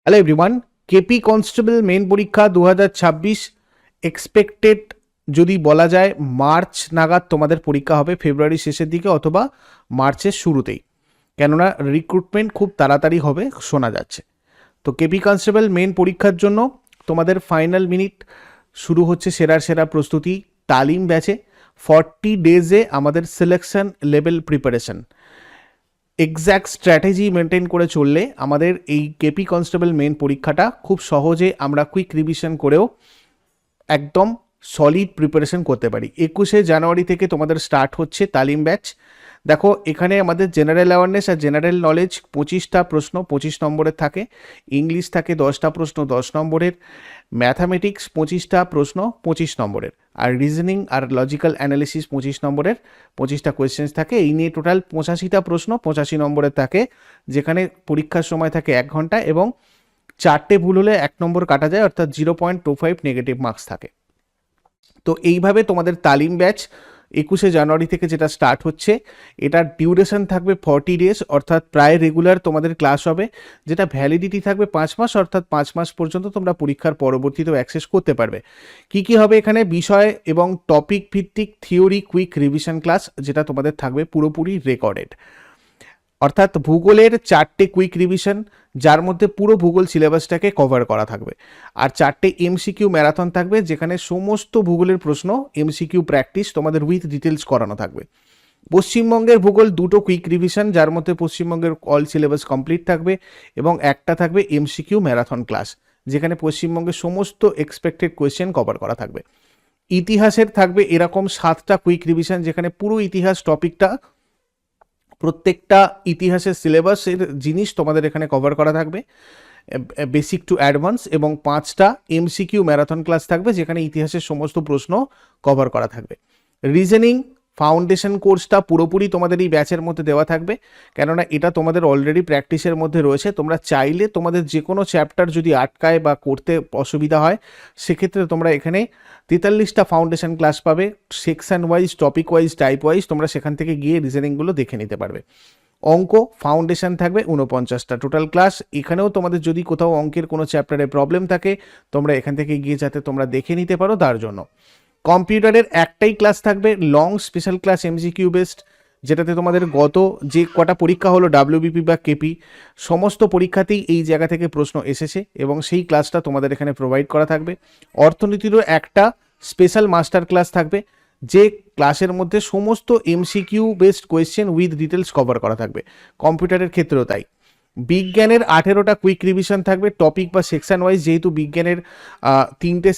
Hello everyone, KP constable main পরীক্ষা 2026 expected যদি বলা যায় মার্চ নাগাদ তোমাদের পরীক্ষা হবে, ফেব্রুয়ারি শেষের দিকে অথবা মার্চের শুরুতেই, কেননা রিক্রুটমেন্ট খুব তাড়াতাড়ি হবে শোনা যাচ্ছে। তো কেপি কনস্টেবল মেন পরীক্ষার জন্য তোমাদের ফাইনাল মিনিট শুরু হচ্ছে সেরার সেরা প্রস্তুতি তালিম ব্যাচে। 40 ডেজে আমাদের selection level preparation exact strategy maintain করে চললে আমাদের এই কেপি কনস্টেবল মেন পরীক্ষাটা খুব সহজে আমরা কুইক রিভিশন করেও একদম সলিড প্রিপারেশন করতে পারি। 21শে জানুয়ারি থেকে তোমাদের স্টার্ট হচ্ছে তালিম ব্যাচ। দেখো এখানে আমাদের জেনারেল অ্যাওয়ারনেস আর জেনারেল নলেজ 25টা প্রশ্ন 25 নম্বরের থাকে, ইংলিশ থাকে 10টা প্রশ্ন 10 নম্বরের, ম্যাথামেটিক্স 25টা প্রশ্ন 25 নম্বরের, আর রিজনিং আর লজিক্যাল অ্যানালিসিস 25 নম্বরের 25টা কোয়েশ্চেন্স থাকে। এই নিয়ে টোটাল 85টা প্রশ্ন 85 নম্বরের থাকে, যেখানে পরীক্ষার সময় থাকে 1 ঘন্টা এবং 4টে ভুল হলে 1 নম্বর কাটা যায়, অর্থাৎ 0.25 নেগেটিভ মার্কস থাকে। তো এইভাবে তোমাদের তালিম ব্যাচ 21শে জানুয়ারি থেকে যেটা স্টার্ট হচ্ছে, এটার ডিউরেশন থাকবে 40 ডেজ, অর্থাৎ প্রায় রেগুলার তোমাদের ক্লাস হবে, যেটা ভ্যালিডিটি থাকবে 5 মাস, অর্থাৎ 5 মাস পর্যন্ত তোমরা পরীক্ষার পরবর্তীতেও অ্যাক্সেস করতে পারবে। কি কি হবে এখানে? বিষয় এবং টপিক ভিত্তিক থিওরি কুইক রিভিশন ক্লাস, যেটা তোমাদের থাকবে পুরোপুরি রেকর্ডেড, অর্থাৎ ভূগোলের 4টে কুইক রিভিশন, যার মধ্যে পুরো ভূগোল সিলেবাসটাকে কভার করা থাকবে, আর 4টে এমসিকিউ ম্যারাথন থাকবে, যেখানে সমস্ত ভূগোলের প্রশ্ন এমসিকিউ প্র্যাকটিস তোমাদের উইথ ডিটেলস করানো থাকবে। পশ্চিমবঙ্গের ভূগোল 2টো কুইক রিভিশন, যার মধ্যে পশ্চিমবঙ্গের অল সিলেবাস কমপ্লিট থাকবে, এবং একটা থাকবে এমসিকিউ ম্যারাথন ক্লাস, যেখানে পশ্চিমবঙ্গের সমস্ত এক্সপেক্টেড কোয়েশ্চেন কভার করা থাকবে। ইতিহাসের থাকবে এরকম 7টা কুইক রিভিশন, যেখানে পুরো ইতিহাস টপিকটা, প্রত্যেকটা ইতিহাসের সিলেবাসের জিনিস তোমাদের এখানে কভার করা থাকবে, বেসিক টু অ্যাডভান্স, এবং 5টা এমসিকিউ ম্যারাথন ক্লাস থাকবে, যেখানে ইতিহাসের সমস্ত প্রশ্ন কভার করা থাকবে। রিজনিং ফাউন্ডেশন কোর্সটা পুরোপুরি তোমাদের এই ব্যাচের মধ্যে দেওয়া থাকবে, কেননা এটা তোমাদের অলরেডি প্র্যাকটিসের মধ্যে রয়েছে। তোমরা চাইলে তোমাদের যে কোনো চ্যাপ্টার যদি আটকায় বা করতে অসুবিধা হয়, সেক্ষেত্রে তোমরা এখানে 43টা ফাউন্ডেশন ক্লাস পাবে, section wise, topic wise, type wise, তোমরা সেখান থেকে গিয়ে রিজনিংগুলো দেখে নিতে পারবে। অঙ্ক ফাউন্ডেশন থাকবে 49টা টোটাল ক্লাস। এখানেও তোমাদের যদি কোথাও অঙ্কের কোনো চ্যাপ্টারে প্রবলেম থাকে, তোমরা এখান থেকে গিয়ে যাতে তোমরা দেখে নিতে পারো তার জন্য। কম্পিউটারের একটাই ক্লাস থাকবে, long special class MCQ based, যেটাতে তোমাদের গত যে কটা পরীক্ষা হলো ডাব্লিউবিপি বা কেপি, সমস্ত পরীক্ষাতেই এই জায়গা থেকে প্রশ্ন এসেছে, এবং সেই ক্লাসটা তোমাদের এখানে প্রোভাইড করা থাকবে। অর্থনীতিরও একটা স্পেশাল মাস্টার ক্লাস থাকবে, যে ক্লাসের মধ্যে সমস্ত MCQ based question with details cover করা থাকবে, কম্পিউটারের ক্ষেত্রেও তাই। বিজ্ঞানের 18টা কুইক রিভিশন থাকবে, টপিক বা সেকশন ওয়াইজ, যেহেতু বিজ্ঞানের 3টে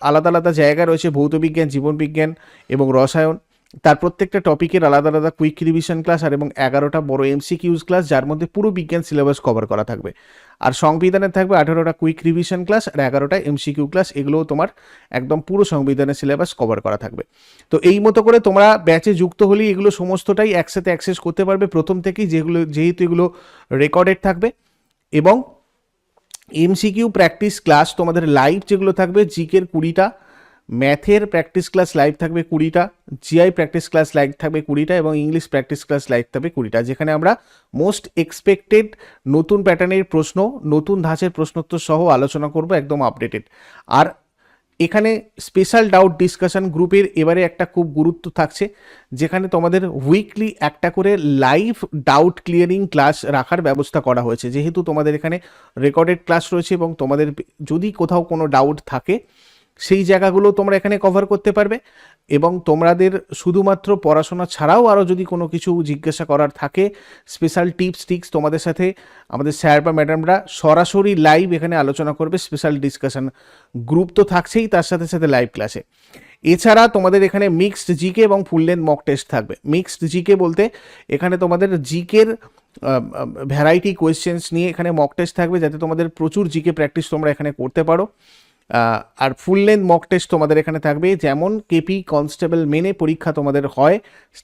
আলাদা আলাদা জায়গা রয়েছে, ভৌতবিজ্ঞান, জীবনবিজ্ঞান এবং রসায়ন, তার প্রত্যেকটা টপিকের আলাদা আলাদা কুইক রিভিশন ক্লাস, আর এবং 11টা বড় এমসিকিউজ ক্লাস, যার মধ্যে পুরো বিজ্ঞান সিলেবাস কভার করা থাকবে। আর সংবিধানের থাকবে 18টা কুইক রিভিশন ক্লাস আর 11টা এমসিকিউ ক্লাস, এগুলোও তোমার একদম পুরো সংবিধানের সিলেবাস কভার করা থাকবে। তো এই মতো করে তোমরা ব্যাচে যুক্ত হলেই এগুলো সমস্তটাই একসাথে অ্যাক্সেস করতে পারবে প্রথম থেকেই, যেহেতু এগুলো রেকর্ডেড থাকবে। এবং এমসিকিউ প্র্যাকটিস ক্লাস তোমাদের লাইভ যেগুলো থাকবে, জিকের 20টা, ম্যাথের প্র্যাকটিস ক্লাস লাইভ থাকবে 20টা, জিআই প্র্যাকটিস ক্লাস লাইভ থাকবে 20টা, এবং ইংলিশ প্র্যাকটিস ক্লাস লাইভ থাকবে 20টা, যেখানে আমরা মোস্ট এক্সপেক্টেড নতুন প্যাটার্নের প্রশ্ন, নতুন ধাঁচের প্রশ্নোত্তর সহ আলোচনা করব, একদম আপডেটেড। আর এখানে স্পেশাল ডাউট ডিসকাশন গ্রুপের এবারে একটা খুব গুরুত্ব থাকছে, যেখানে তোমাদের উইকলি একটা করে লাইভ ডাউট ক্লিয়ারিং ক্লাস রাখার ব্যবস্থা করা হয়েছে, যেহেতু তোমাদের এখানে রেকর্ডেড ক্লাস রয়েছে, এবং তোমাদের যদি কোথাও কোনো ডাউট থাকে সেই জায়গাগুলো তোমরা এখানে কভার করতে পারবে। এবং তোমাদের শুধুমাত্র পড়াশোনা ছাড়াও আরও যদি কোনো কিছু জিজ্ঞাসা করার থাকে, স্পেশাল টিপস ট্রিক্স তোমাদের সাথে আমাদের স্যার বা ম্যাডামরা সরাসরি লাইভ এখানে আলোচনা করবে। স্পেশাল ডিসকাশন গ্রুপ তো থাকছেই, তার সাথে সাথে লাইভ ক্লাসে। এছাড়া তোমাদের এখানে মিক্সড জিকে এবং ফুল লেন্থ মক টেস্ট থাকবে। মিক্সড জিকে বলতে এখানে তোমাদের জিকের ভ্যারাইটি কোয়েশ্চেন্স নিয়ে এখানে মক টেস্ট থাকবে, যাতে তোমাদের প্রচুর জিকে প্র্যাকটিস তোমরা এখানে করতে পারো। আর ফুল লেন্থ মক টেস্ট তোমাদের এখানে থাকবে, যেমন কেপি কনস্টেবল মেনে পরীক্ষা তোমাদের হয়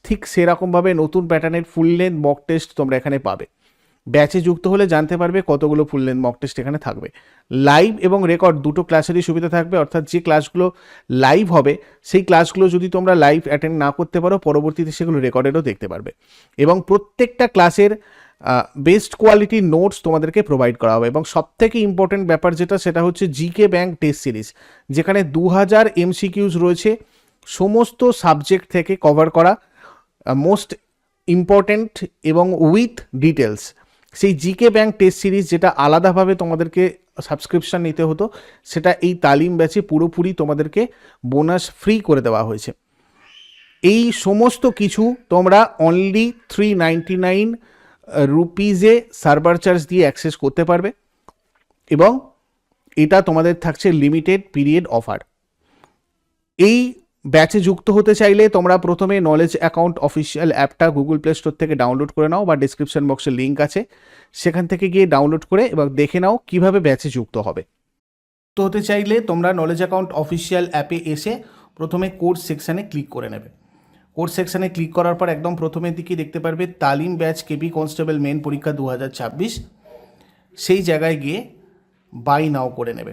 ঠিক সেরকমভাবে নতুন প্যাটার্নের ফুল লেন্থ মক টেস্ট তোমরা এখানে পাবে। ব্যাচে যুক্ত হলে জানতে পারবে কতগুলো ফুল লেন্থ মক টেস্ট এখানে থাকবে। লাইভ এবং রেকর্ড দুটো ক্লাসেরই সুবিধা থাকবে, অর্থাৎ যে ক্লাসগুলো লাইভ হবে সেই ক্লাসগুলো যদি তোমরা লাইভ অ্যাটেন্ড না করতে পারো, পরবর্তীতে সেগুলো রেকর্ডেডও দেখতে পারবে। এবং প্রত্যেকটা ক্লাসের বেস্ট কোয়ালিটির নোটস তোমাদেরকে প্রোভাইড করা হবে এবং সবথেকে ইম্পর্টেন্ট ব্যাপার যেটা সেটা হচ্ছে জিকে ব্যাংক টেস্ট সিরিজ, যেখানে 2000 এমসিকিউজ রয়েছে সমস্ত সাবজেক্ট থেকে কভার করা, মোস্ট ইম্পর্ট্যান্ট এবং উইথ ডিটেলস। সেই জিকে ব্যাংক টেস্ট সিরিজ যেটা আলাদাভাবে তোমাদেরকে সাবস্ক্রিপশন নিতে হতো, সেটা এই তালিম ব্যাচে পুরোপুরি তোমাদেরকে বোনাস ফ্রি করে দেওয়া হয়েছে। এই সমস্ত কিছু তোমরা অনলি 399 রুপিজে সার্ভার চার্জ দিয়ে অ্যাক্সেস করতে পারবে এবং এটা তোমাদের থাকছে লিমিটেড পিরিয়ড অফার। এই ব্যাচে যুক্ত হতে চাইলে তোমরা প্রথমে নলেজ অ্যাকাউন্ট অফিসিয়াল অ্যাপটা গুগল প্লে স্টোর থেকে ডাউনলোড করে নাও বা ডিসক্রিপশন বক্সে লিঙ্ক আছে, সেখান থেকে গিয়ে ডাউনলোড করে এবং দেখে নাও কিভাবে ব্যাচে যুক্ত হবে। তো হতে চাইলে তোমরা নলেজ অ্যাকাউন্ট অফিসিয়াল অ্যাপে এসে প্রথমে কোর্স সেকশানে ক্লিক করে নেবে। কোর্স সেকশানে ক্লিক করার পর একদম প্রথমের দিকে দেখতে পারবে তালিম ব্যাচ কেপি কনস্টেবল মেন পরীক্ষা 2026, সেই জায়গায় গিয়ে বাই নাও করে নেবে।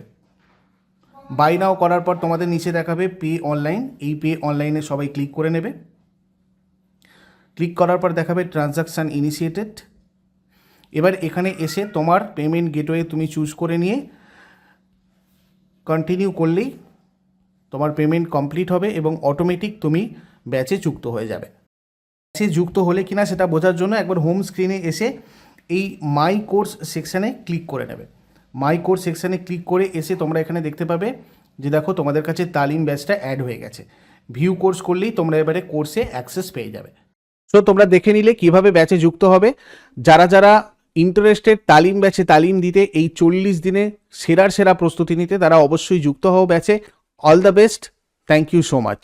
বাই নাও করার পর তোমাদের নিচে দেখাবে পে অনলাইন, এই পে অনলাইনে সবাই ক্লিক করে নেবে। ক্লিক করার পর দেখাবে ট্রানজাকশান ইনিশিয়েটেড। এবার এখানে এসে তোমার পেমেন্ট গেটওয়ে তুমি চুজ করে নিয়ে কন্টিনিউ করলেই তোমার পেমেন্ট কমপ্লিট হবে এবং অটোমেটিক তুমি ব্যাচে যুক্ত হয়ে যাবে। ব্যাচে যুক্ত হলে কিনা সেটা বোঝার জন্য একবার হোম স্ক্রিনে এসে এই মাই কোর্স সেকশানে ক্লিক করে নেবে। মাই কোর্স সেকশানে ক্লিক করে এসে তোমরা এখানে দেখতে পাবে যে দেখো তোমাদের কাছে তালিম ব্যাচটা অ্যাড হয়ে গেছে। ভিউ কোর্স করলেই তোমরা এবারে কোর্সে অ্যাক্সেস পেয়ে যাবে। সো তোমরা দেখে নিলে কিভাবে ব্যাচে যুক্ত হবে। যারা যারা ইন্টারেস্টেড তালিম ব্যাচে তালিম দিতে, এই 40 দিনে সেরার সেরা প্রস্তুতি নিতে, তারা অবশ্যই যুক্ত হও ব্যাচে। All the best, thank you so much.